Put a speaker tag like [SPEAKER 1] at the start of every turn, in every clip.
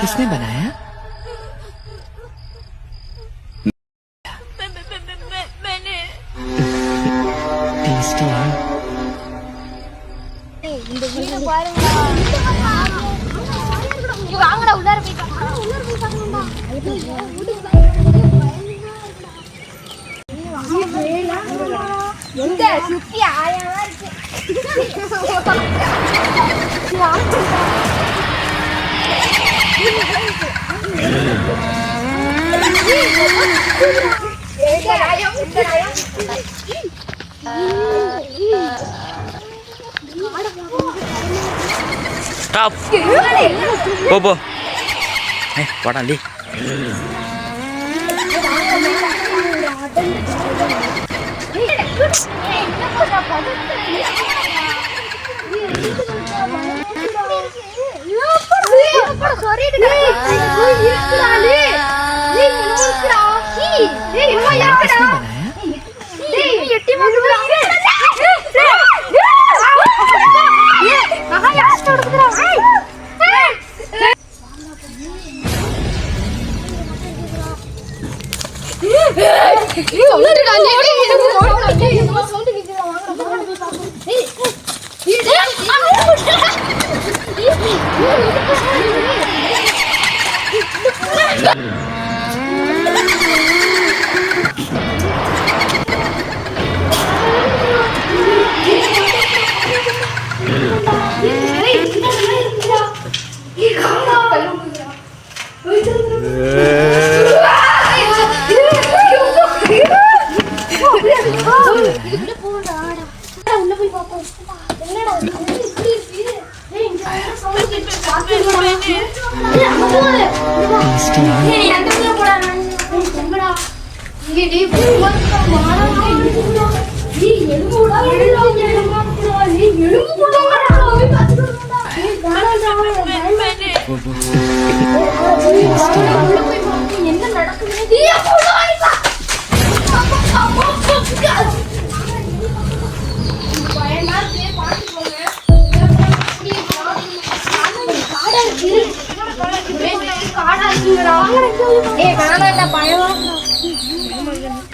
[SPEAKER 1] किसने बनाया?
[SPEAKER 2] मैंने।
[SPEAKER 1] टेस्टी है।
[SPEAKER 3] இந்த வீடு பாருங்க. இங்க வாங்கடா உள்ளார போய் பார்க்கலாம். உள்ளார போய் பார்க்கணும்டா. எங்க சுத்தி ஆயாவா இருக்கு.
[SPEAKER 4] Stop. Bobo. What are they?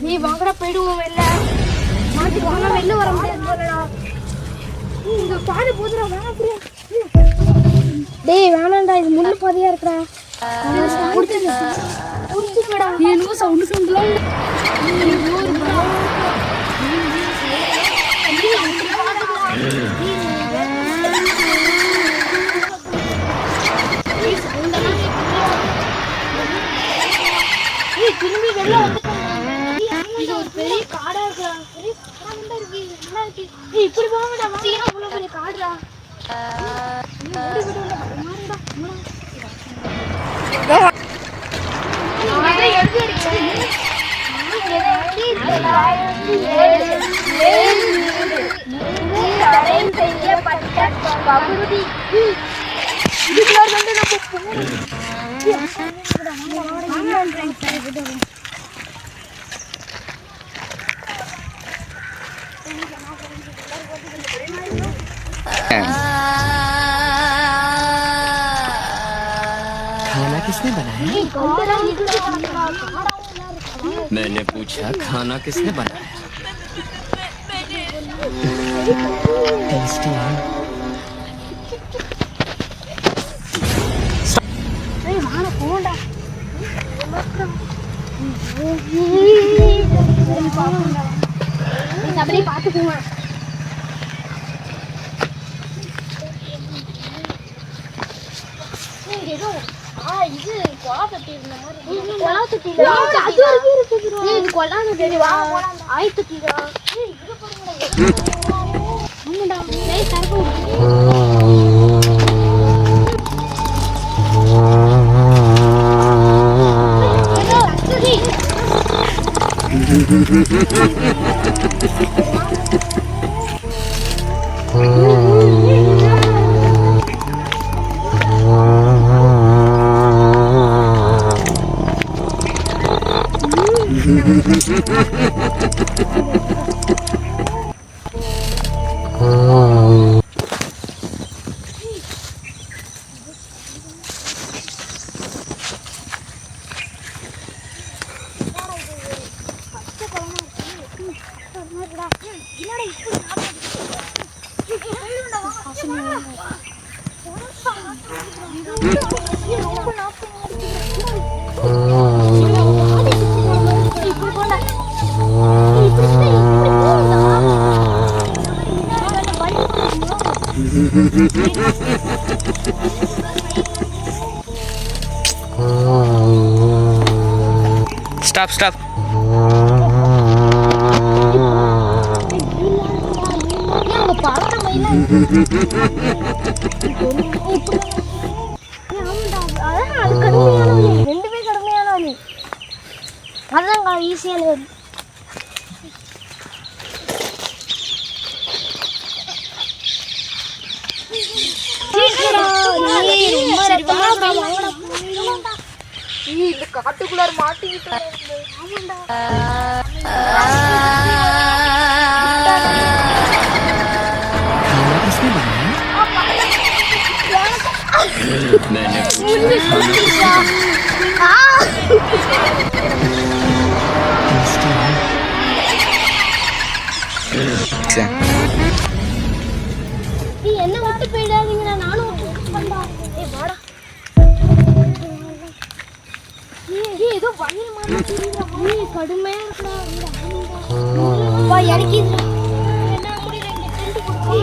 [SPEAKER 4] நீ வாங்கடா போயிடுவோம் வெளில மாட்டி வாங்க வெளில வர முடியாது இந்த பாடு போதுடா வேணா புரிய டேய் வேணாம்டா இது முள்ளு பாதியா இருக்குடா புடிச்சுடா ஏனோ சவுண்ட் சவுண்ட்லாம் திரும்பி வெளில இது ஒரு பெரிய காடா இருக்குடா பெரிய காடா இருக்கு நல்லா இருக்கு ஏய் இப்படி போங்கடா சீனா உள்ள பெரிய காடுடா ஓடி விடுடா மாறுடா நான் எழுதி அடிக்கிறேன் அரேஞ்ச் செய்யப்பட்ட பகுதி இதுல வந்து நம்ம போறோம்
[SPEAKER 1] खाना किसने बनाया? मैंने पूछा खाना किसने बनाया? टेस्टी है।
[SPEAKER 3] பார்த்து போங்க இது கொலாத்தட்டி இருந்த மாதிரி கொலாத்தட்டி அது இருக்கு இது கொலாத்தட்டி வா ஆயிட்டட்டிடா ஏய் இங்க பாருங்கடா ஆமாடா டேய் சரக்கு
[SPEAKER 1] Stop, stop.
[SPEAKER 3] ரெண்டுமே கடுமையான வலி. அதான் ஈஸியான வலி.
[SPEAKER 4] இந்த காட்டுக்குள்ளார மாட்டிக்கிட்டு
[SPEAKER 1] खाना किसने बनाया? मैंने पूछा खाना किसने
[SPEAKER 3] என்ன விட்டு போயிடாதீங்கடா, நானும் வாடா. ஏதோ வயிறு மாதிரி கடுமையா இருக்குடா. இறக்கிடுறா. என்ன முடியல, இங்க டென்ட் கொடுத்து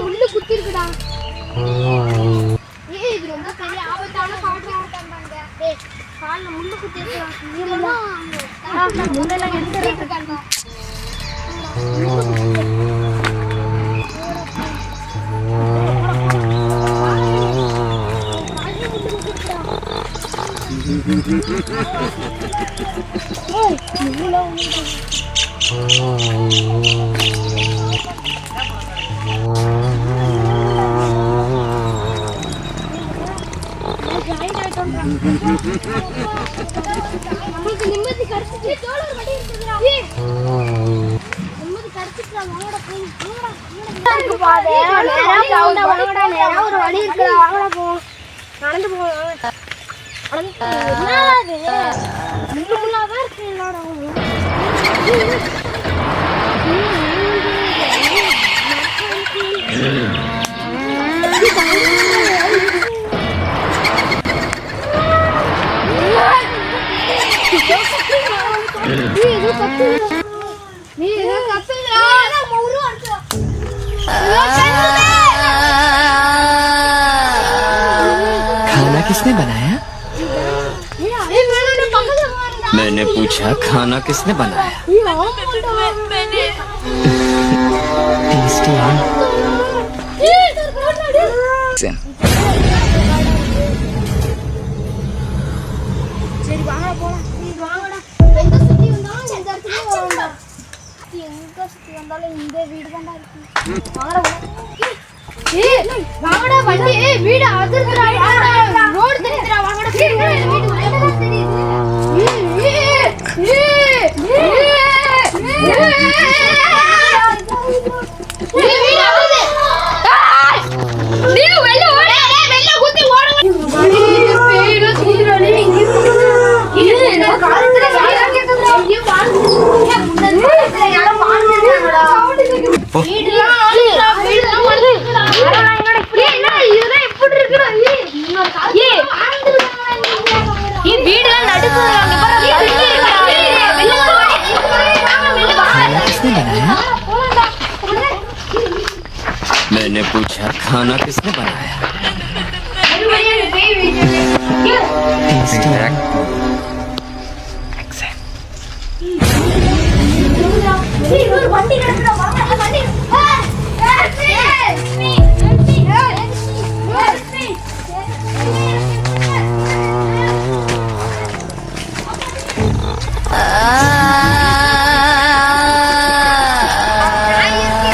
[SPEAKER 3] உள்ள குத்தி இருக்குடா. இது ரொம்ப பெரிய ஆபத்தான கால்ல முள்ளு குத்தி இருக்குடா. முள்ளெல்லாம் எடுத்துருக்காங்க. நமக்கு நிம்மதி கிடைச்சிச்சு. தோளர் வடி இருக்குதுடா. நிம்மதி கிடைச்சிச்சுடா. வாங்கடா போய். வாங்கடா நேரா ஒரு வழி இருக்குடா. வாங்கடா போ. நடந்து போங்க. என்னது? முள்ளாதான் இருக்கு என்னடா.
[SPEAKER 1] खाना किसने बनाया? मैंने पूछा खाना किसने बनाया? टेस्टी है।
[SPEAKER 3] சரி வாங்கடா போலாம். வாங்கடா. எங்க சுத்தி வந்தாலும் இந்த இடத்துலயே வரணும்டா. எங்க சுத்தி வந்தாலும் இந்த வீடு தான்டா இருக்கு. வாங்கடா. வாங்கடா வண்டி. வீடு அதிர்ந்துடா. வாங்கடா. ரோட் தெரியுதுடா. வாங்கடா. வீடு தெரியுது.
[SPEAKER 1] मैंने पूछा खाना किसने बनाया? टेस्टी है।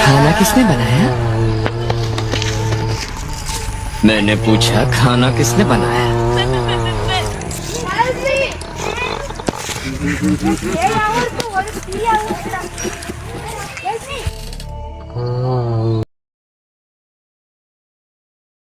[SPEAKER 1] खाना किसने बनाया? मैंने पूछा खाना किसने बनाया?
[SPEAKER 4] ஏயாவும் இருக்கு ஒரு தீயாவும்